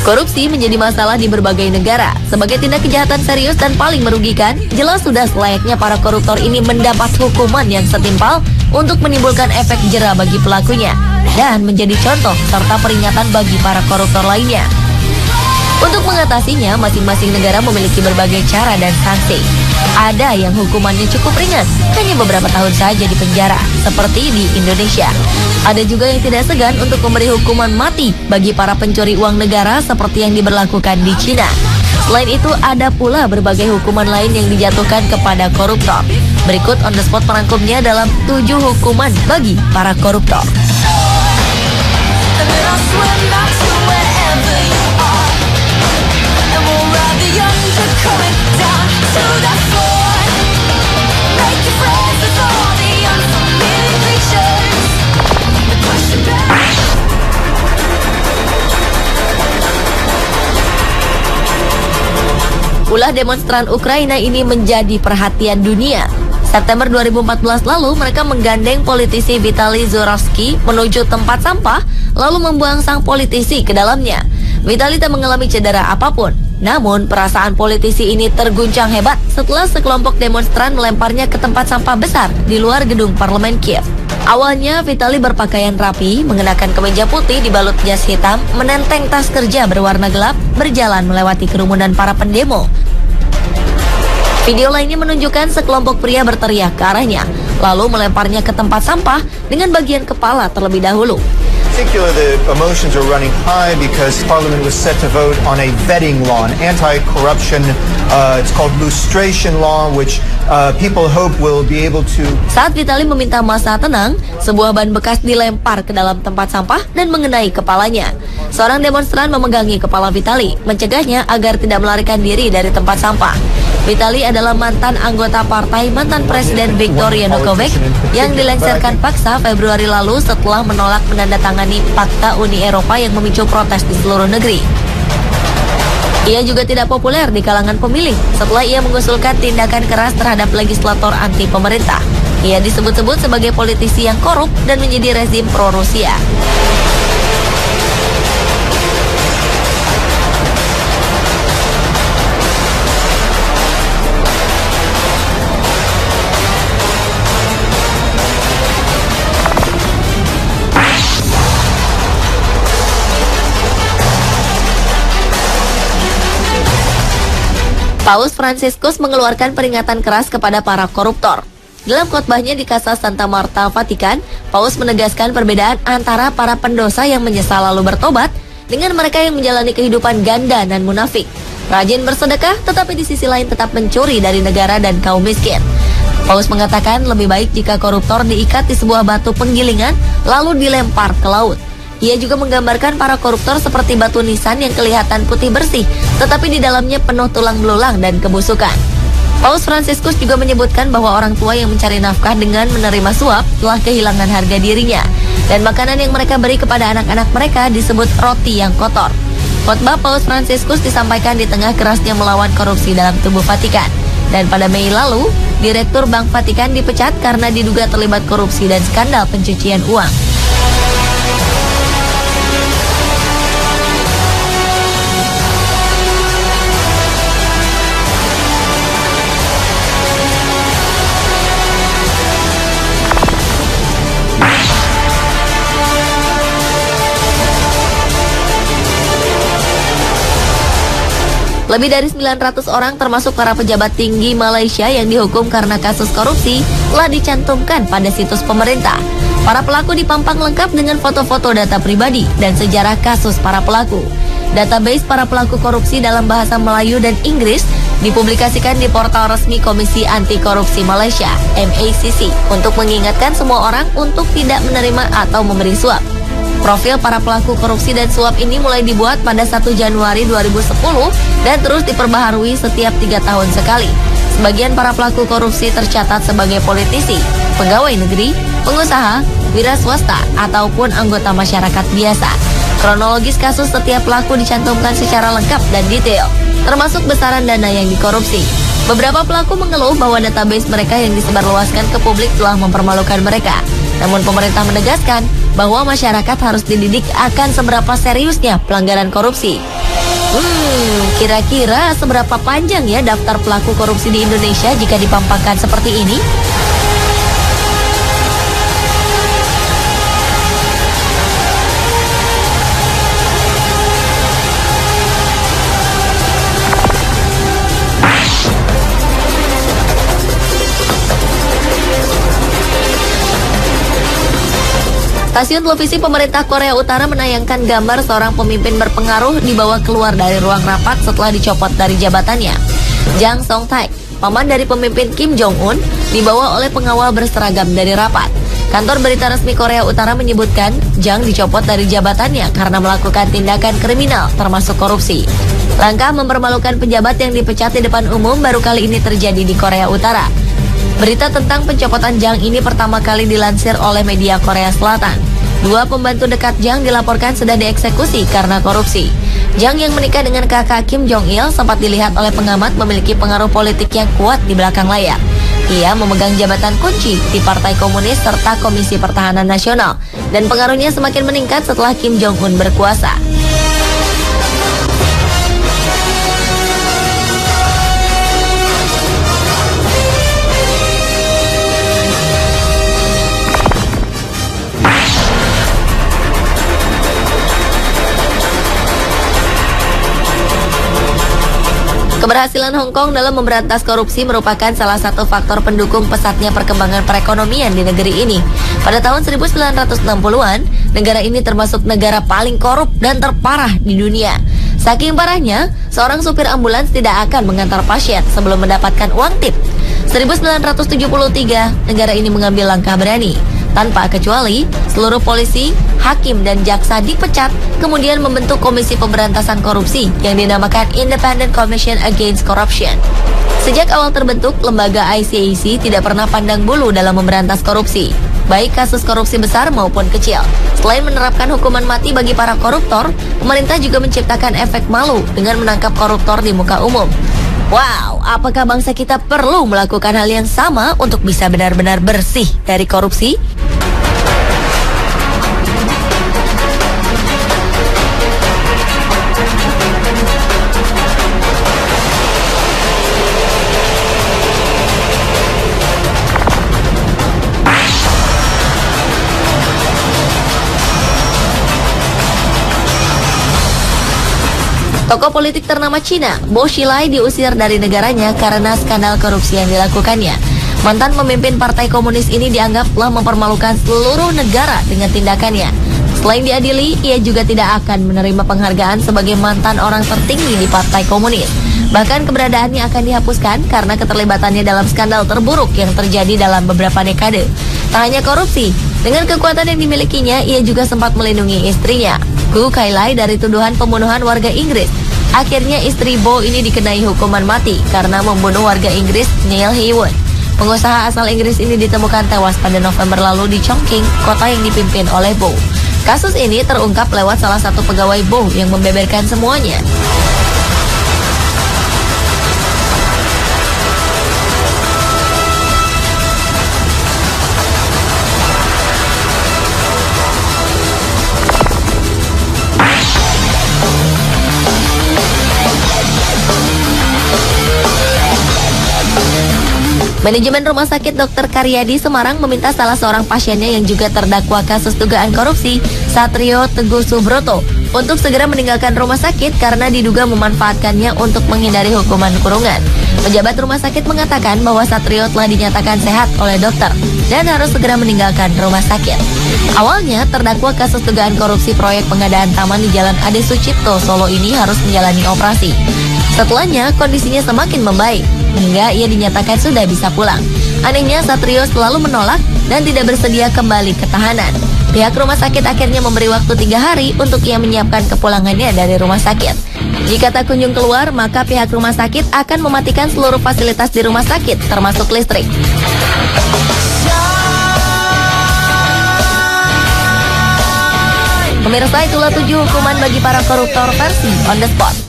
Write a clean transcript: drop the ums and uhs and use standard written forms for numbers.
Korupsi menjadi masalah di berbagai negara. Sebagai tindak kejahatan serius dan paling merugikan, jelas sudah selayaknya para koruptor ini mendapat hukuman yang setimpal untuk menimbulkan efek jera bagi pelakunya dan menjadi contoh serta peringatan bagi para koruptor lainnya. Untuk mengatasinya, masing-masing negara memiliki berbagai cara dan sanksi. Ada yang hukumannya cukup ringan, hanya beberapa tahun saja di penjara, seperti di Indonesia. Ada juga yang tidak segan untuk memberi hukuman mati bagi para pencuri uang negara seperti yang diberlakukan di Cina. Selain itu, ada pula berbagai hukuman lain yang dijatuhkan kepada koruptor. Berikut on the spot merangkumnya dalam 7 hukuman bagi para koruptor. Ulah demonstran Ukraina ini menjadi perhatian dunia. September 2014 lalu, mereka menggandeng politisi Vitaly Zurovsky menuju tempat sampah, lalu membuang sang politisi ke dalamnya. Vitaly tak mengalami cedera apapun. Namun, perasaan politisi ini terguncang hebat setelah sekelompok demonstran melemparnya ke tempat sampah besar di luar gedung parlemen Kiev. Awalnya, Vitaly berpakaian rapi, mengenakan kemeja putih dibalut jas hitam, menenteng tas kerja berwarna gelap, berjalan melewati kerumunan para pendemo. Video lainnya menunjukkan sekelompok pria berteriak ke arahnya, lalu melemparnya ke tempat sampah dengan bagian kepala terlebih dahulu. The emotions are running high because Parliament was set to vote on a vetting law, an anti-corruption, it's called lustration law, which people hope will be able to. Saat Vitaly meminta massa tenang, sebuah ban bekas dilempar ke dalam tempat sampah dan mengenai kepalanya. Seorang demonstran memegangi kepala Vitaly, mencegahnya agar tidak melarikan diri dari tempat sampah. Vitaly adalah mantan anggota partai mantan Presiden Viktor Yanukovych yang dilengsarkan paksa Februari lalu setelah menolak menandatangani Fakta Uni Eropa yang memicu protes di seluruh negeri. Ia juga tidak populer di kalangan pemilih setelah ia mengusulkan tindakan keras terhadap legislator anti pemerintah. Ia disebut-sebut sebagai politisi yang korup dan menjadi rezim pro-Rusia. Paus Fransiskus mengeluarkan peringatan keras kepada para koruptor. Dalam khotbahnya di Casa Santa Marta, Vatikan, Paus menegaskan perbedaan antara para pendosa yang menyesal lalu bertobat dengan mereka yang menjalani kehidupan ganda dan munafik. Rajin bersedekah, tetapi di sisi lain tetap mencuri dari negara dan kaum miskin. Paus mengatakan lebih baik jika koruptor diikat di sebuah batu penggilingan lalu dilempar ke laut. Ia juga menggambarkan para koruptor seperti batu nisan yang kelihatan putih bersih, tetapi di dalamnya penuh tulang belulang dan kebusukan. Paus Fransiskus juga menyebutkan bahwa orang tua yang mencari nafkah dengan menerima suap telah kehilangan harga dirinya, dan makanan yang mereka beri kepada anak-anak mereka disebut roti yang kotor. Khotbah Paus Fransiskus disampaikan di tengah kerasnya melawan korupsi dalam tubuh Vatikan. Dan pada Mei lalu, Direktur Bank Vatikan dipecat karena diduga terlibat korupsi dan skandal pencucian uang. Lebih dari 900 orang termasuk para pejabat tinggi Malaysia yang dihukum karena kasus korupsi telah dicantumkan pada situs pemerintah. Para pelaku dipampang lengkap dengan foto-foto data pribadi dan sejarah kasus para pelaku. Database para pelaku korupsi dalam bahasa Melayu dan Inggris dipublikasikan di portal resmi Komisi Anti Korupsi Malaysia, MACC, untuk mengingatkan semua orang untuk tidak menerima atau memberi suap. Profil para pelaku korupsi dan suap ini mulai dibuat pada 1 Januari 2010 dan terus diperbaharui setiap 3 tahun sekali. Sebagian para pelaku korupsi tercatat sebagai politisi, pegawai negeri, pengusaha, wira swasta, ataupun anggota masyarakat biasa. Kronologis kasus setiap pelaku dicantumkan secara lengkap dan detail, termasuk besaran dana yang dikorupsi. Beberapa pelaku mengeluh bahwa database mereka yang disebarluaskan ke publik telah mempermalukan mereka. Namun pemerintah menegaskan bahwa masyarakat harus dididik akan seberapa seriusnya pelanggaran korupsi. Kira-kira seberapa panjang ya daftar pelaku korupsi di Indonesia jika dipampangkan seperti ini? Stasiun televisi pemerintah Korea Utara menayangkan gambar seorang pemimpin berpengaruh dibawa keluar dari ruang rapat setelah dicopot dari jabatannya. Jang Song-taek, paman dari pemimpin Kim Jong-un, dibawa oleh pengawal berseragam dari rapat. Kantor berita resmi Korea Utara menyebutkan Jang dicopot dari jabatannya karena melakukan tindakan kriminal termasuk korupsi. Langkah mempermalukan pejabat yang dipecat di depan umum baru kali ini terjadi di Korea Utara. Berita tentang pencopotan Jang ini pertama kali dilansir oleh media Korea Selatan. 2 pembantu dekat Jang dilaporkan sudah dieksekusi karena korupsi. Jang yang menikah dengan kakak Kim Jong-il sempat dilihat oleh pengamat memiliki pengaruh politik yang kuat di belakang layar. Ia memegang jabatan kunci di Partai Komunis serta Komisi Pertahanan Nasional, dan pengaruhnya semakin meningkat setelah Kim Jong-un berkuasa. Keberhasilan Hong Kong dalam memberantas korupsi merupakan salah satu faktor pendukung pesatnya perkembangan perekonomian di negeri ini. Pada tahun 1960-an, negara ini termasuk negara paling korup dan terparah di dunia. Saking parahnya, seorang supir ambulans tidak akan mengantar pasien sebelum mendapatkan uang tip. 1973, negara ini mengambil langkah berani. Tanpa kecuali, seluruh polisi, hakim, dan jaksa dipecat, kemudian membentuk Komisi Pemberantasan Korupsi yang dinamakan Independent Commission Against Corruption. Sejak awal terbentuk, lembaga ICAC tidak pernah pandang bulu dalam memberantas korupsi, baik kasus korupsi besar maupun kecil. Selain menerapkan hukuman mati bagi para koruptor, pemerintah juga menciptakan efek malu dengan menangkap koruptor di muka umum. Wow, apakah bangsa kita perlu melakukan hal yang sama untuk bisa benar-benar bersih dari korupsi? Tokoh politik ternama Cina, Bo Xilai, diusir dari negaranya karena skandal korupsi yang dilakukannya. Mantan pemimpin Partai Komunis ini dianggap telah mempermalukan seluruh negara dengan tindakannya. Selain diadili, ia juga tidak akan menerima penghargaan sebagai mantan orang tertinggi di Partai Komunis. Bahkan keberadaannya akan dihapuskan karena keterlibatannya dalam skandal terburuk yang terjadi dalam beberapa dekade. Tak hanya korupsi, dengan kekuatan yang dimilikinya, ia juga sempat melindungi istrinya, Gu Kailai, dari tuduhan pembunuhan warga Inggris. Akhirnya istri Bo ini dikenai hukuman mati karena membunuh warga Inggris Neil Heywood. Pengusaha asal Inggris ini ditemukan tewas pada November lalu di Chongqing, kota yang dipimpin oleh Bo. Kasus ini terungkap lewat salah satu pegawai Bo yang membeberkan semuanya. Manajemen Rumah Sakit Dr. Karyadi Semarang meminta salah seorang pasiennya yang juga terdakwa kasus dugaan korupsi, Satrio Teguh Subroto, untuk segera meninggalkan rumah sakit karena diduga memanfaatkannya untuk menghindari hukuman kurungan. Pejabat rumah sakit mengatakan bahwa Satrio telah dinyatakan sehat oleh dokter dan harus segera meninggalkan rumah sakit. Awalnya, terdakwa kasus dugaan korupsi proyek pengadaan taman di Jalan Ade Sucipto, Solo ini harus menjalani operasi. Setelahnya, kondisinya semakin membaik, hingga ia dinyatakan sudah bisa pulang. Anehnya, Satrio selalu menolak dan tidak bersedia kembali ke tahanan. Pihak rumah sakit akhirnya memberi waktu 3 hari untuk ia menyiapkan kepulangannya dari rumah sakit. Jika tak kunjung keluar, maka pihak rumah sakit akan mematikan seluruh fasilitas di rumah sakit, termasuk listrik. Pemirsa, itulah 7 hukuman bagi para koruptor versi On The Spot.